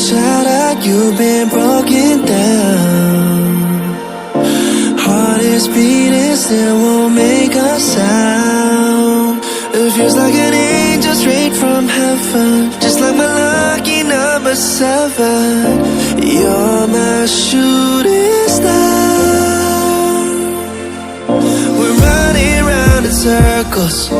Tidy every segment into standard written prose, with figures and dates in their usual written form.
shattered, you've been broken down. Heart is beating, still won't make a sound. It feels like an angel straight from heaven, just like my lucky number 7. You're my shooting star. We're running round in circles,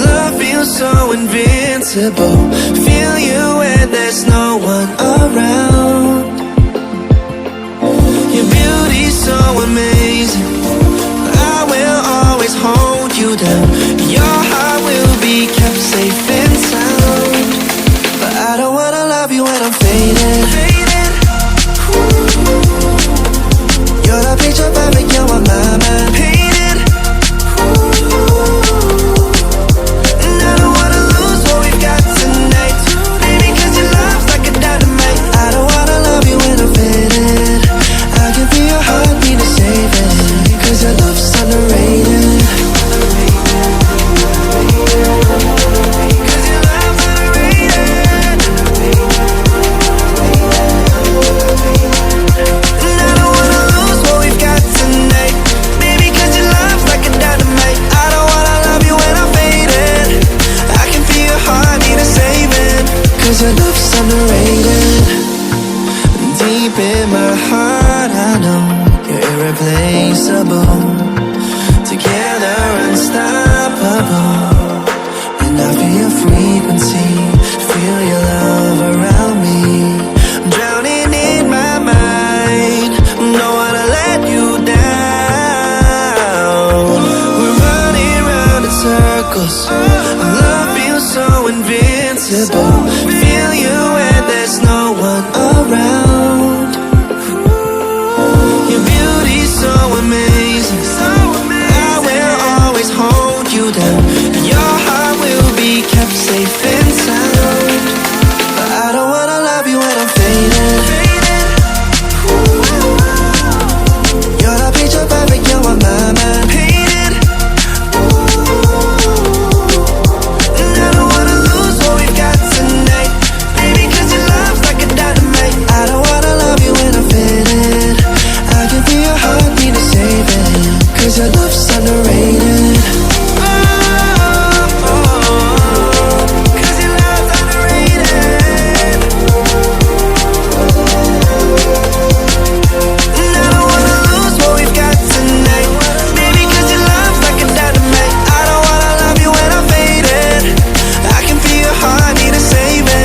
love feels so invincible. Feel you when there's no one around. Your beauty's so amazing, I will always hold you down. Your heart will be kept safe and sound. But I don't wanna love you when I'm faded. You're the picture perfect, you're on my mind. Painted. And I don't wanna lose what we've got tonight, baby, cause your love's like a dynamite. I don't wanna love you when I'm faded. I can feel your heartbeat to save it, cause your love's underrated. Cause your love's underrated. Deep in my heart I know you're irreplaceable. Together unstoppable. And I feel your frequency, feel your love around me. I'm drowning in my mind, don't wanna let you down. We're running round in circles,